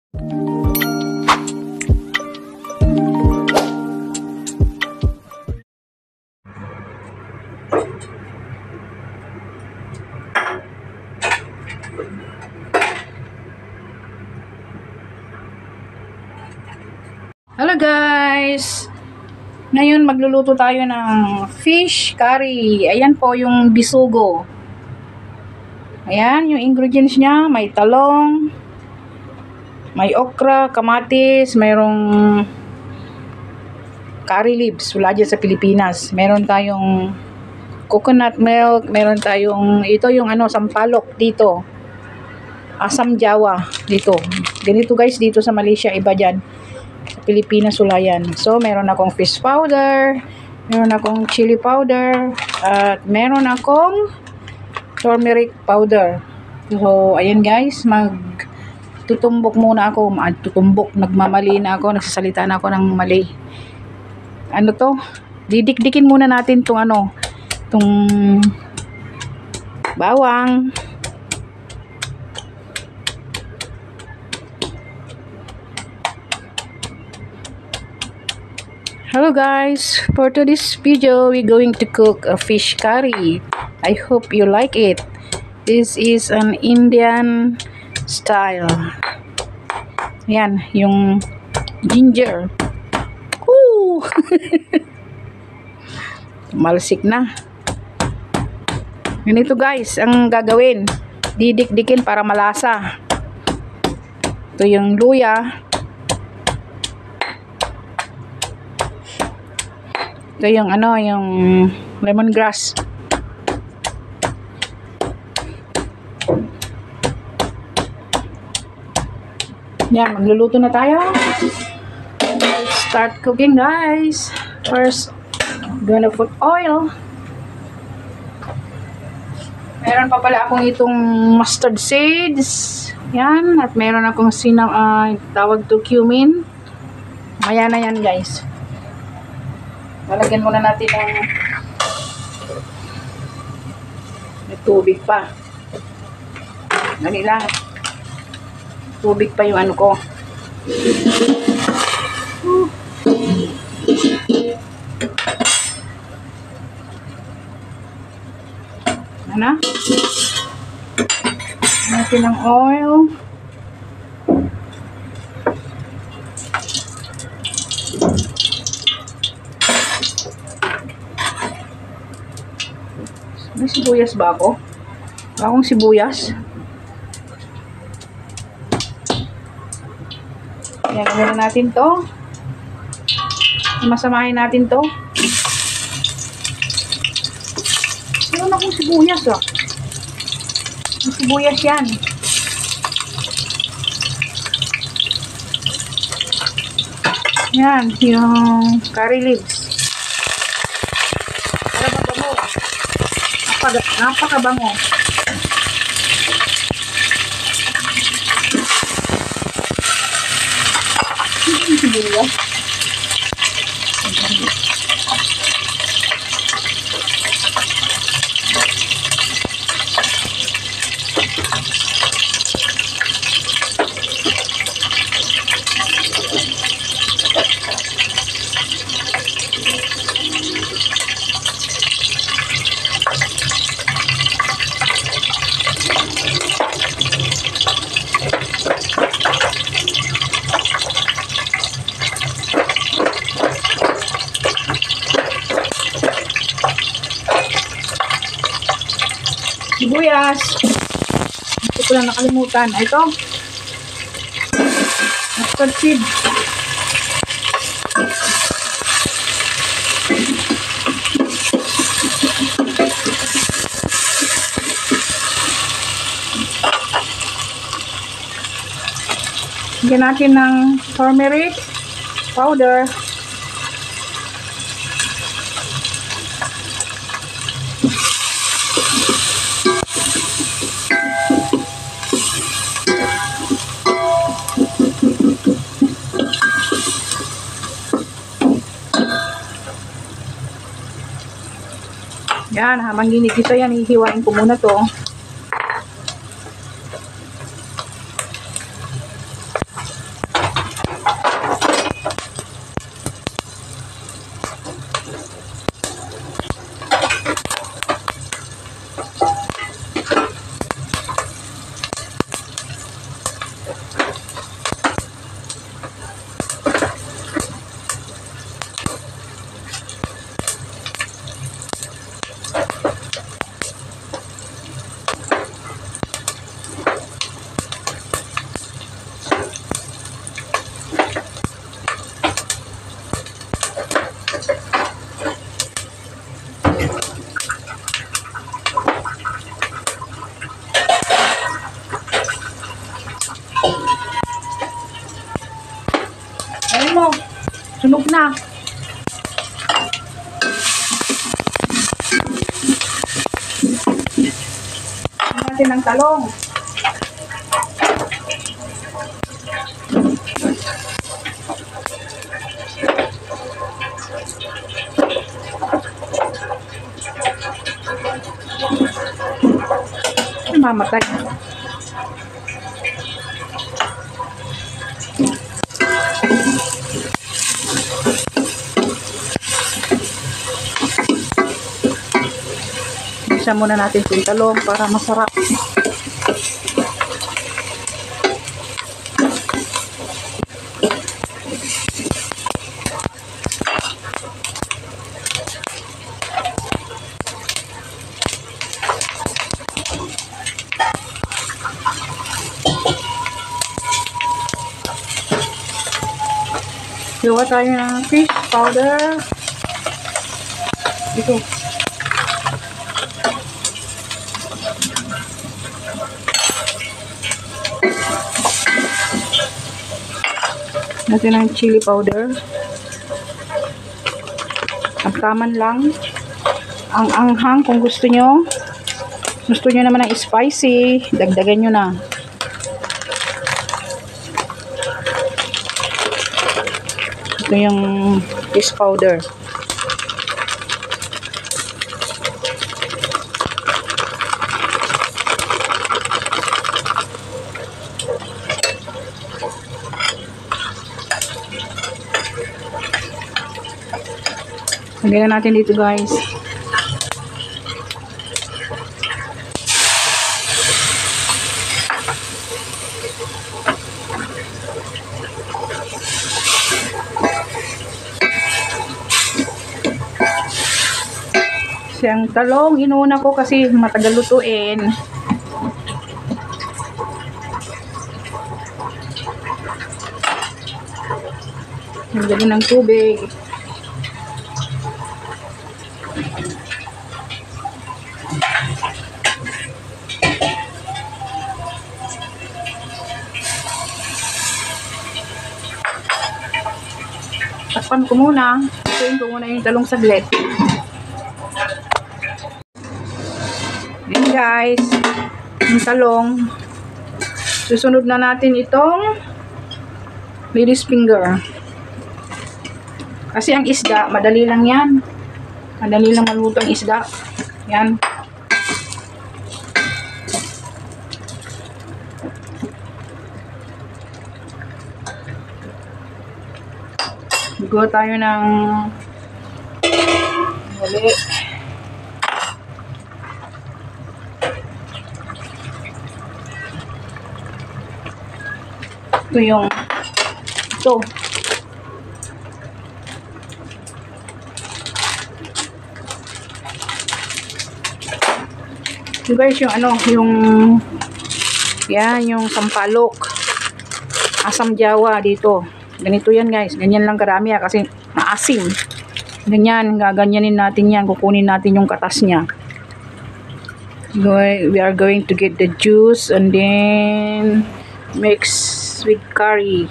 Hello guys! Ngayon magluluto tayo ng fish curry. Ayan po yung bisugo. Ayan yung ingredients niya. May talong, may okra, kamatis, mayroong curry leaves. Wala dyan sa Pilipinas. Meron tayong coconut milk. Meron tayong, ito yung sampalok dito. Asam Jawa dito. Ganito guys dito sa Malaysia. Iba dyan. Sa Pilipinas wala yan. So, meron akong fish powder, meron akong chili powder, at meron akong turmeric powder. So, ayan guys, magtutumbok muna ako. Nagmamali na ako, nagsasalita na ako ng mali. Ano to? Didikdikin muna natin tong tong bawang. Hello guys, for today's video we're going to cook a fish curry. I hope you like it. This is an Indian style. Yan, yung ginger. Woo! Malsik na. Ganito guys, ang gagawin. Didikdikin para malasa. Ito yung luya. Ito yung yung lemongrass. Yan, magluluto na tayo. Let's start cooking guys. First, gonna put oil. Meron pa pala akong itong mustard seeds. Yan, at meron akong tawag to cumin. Maya na yan guys. Lalagyan muna natin ng may tubig pa. Dali lang. Tubig pa yung ko. Ano? Natin ng oil. May sibuyas ba ako? Wala akong sibuyas. Yan, gawin natin to. Masamahin natin to. Meron akong sibuyas ah. May sibuyas yan. Yan, yung curry leaves. Napakabango. Sibuyas. Sibuyas. Ito ko lang nakalimutan. Ito. Mustard seed. Lagyan natin ng turmeric powder. Yan, habang ginigisa yan, hihiwain ko muna to. Ayun mo. Sunog na. Natin ng talong. Mamatay. Isa muna natin yung talong para masarap. Gawa tayo ng fish powder. Ito. Natin ng chili powder. Tamtaman lang. Ang anghang kung gusto nyo. Gusto nyo naman ng spicy, dagdagan nyo na. Ito yung fish powder. Lagyan na natin dito, guys. Siyang talong, inuuna ko kasi matagal lutuin. Lagyan ng tubig. Takpan ko muna. Ituin ko muna yung talong saglit. Yan guys. Yung talong. Susunod na natin itong lady's finger. Kasi ang isda, madali lang yan. Madali lang maluto ang isda. Yan. Gawa tayo ng muli. Ito yung ito. Ito guys yung ano, yung yan, yung sampalok. Asam Jawa dito. Ganito yan guys. Ganyan lang karami kasi maasim. Ganyan, gaganyanin natin yan. Kukunin natin yung katas niya. We are going to get the juice and then mix with curry.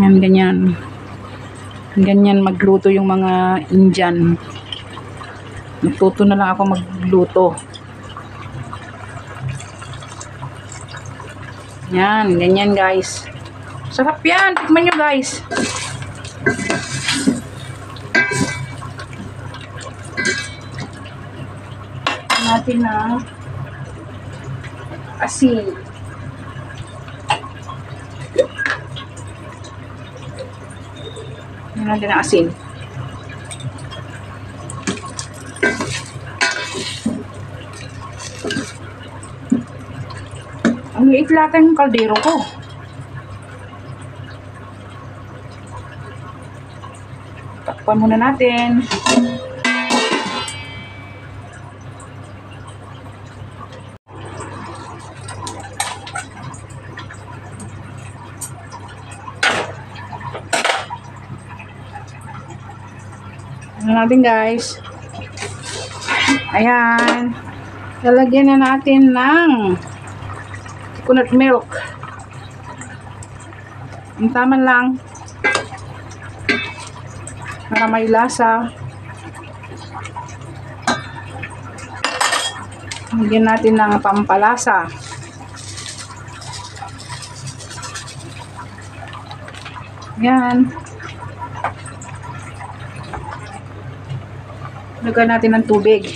Yan, ganyan. Ganyan magluto yung mga Indian. Magtuto na lang ako magluto. Yan, ganyan guys. Sarap yan. Tikman nyo guys. Natin na asin. Yan natin na asin. Ang liit lata yung kaldero ko. Takpan muna natin. Ano natin guys. Ayan. Lalagyan na natin ng coconut milk. Ang tama lang. Para may lasa. Lagyan natin ng pampalasa. Yan. Lagyan natin ng tubig.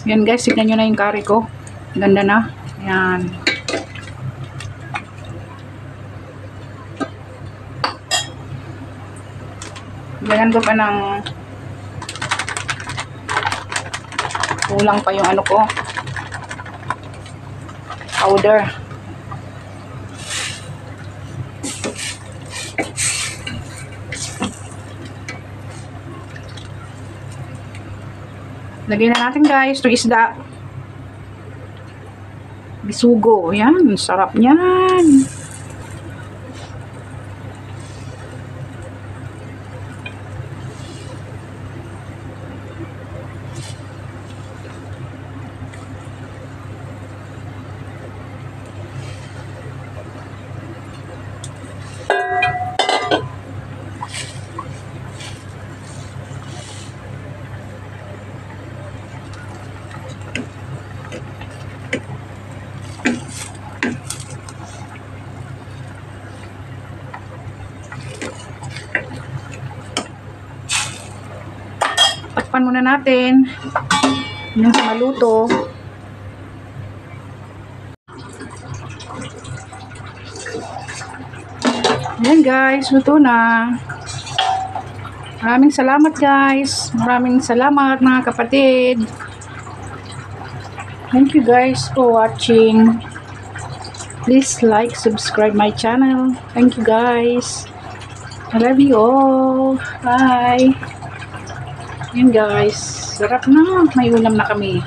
Yan guys, tignan nyo na yung curry ko. Ganda na. Yan. Lagyan ko pa ng kulang pa yung ano ko. Powder. Lagyan na natin guys, ito isda. Bisugo. Yan, sarap niyan. Takpan muna natin yung sa maluto. Ayan guys, luto na. Maraming salamat guys. Maraming salamat mga kapatid. Thank you guys for watching. Please like, subscribe my channel. Thank you guys. I love you all. Bye. Yan guys, sarap na. May ulam na kami.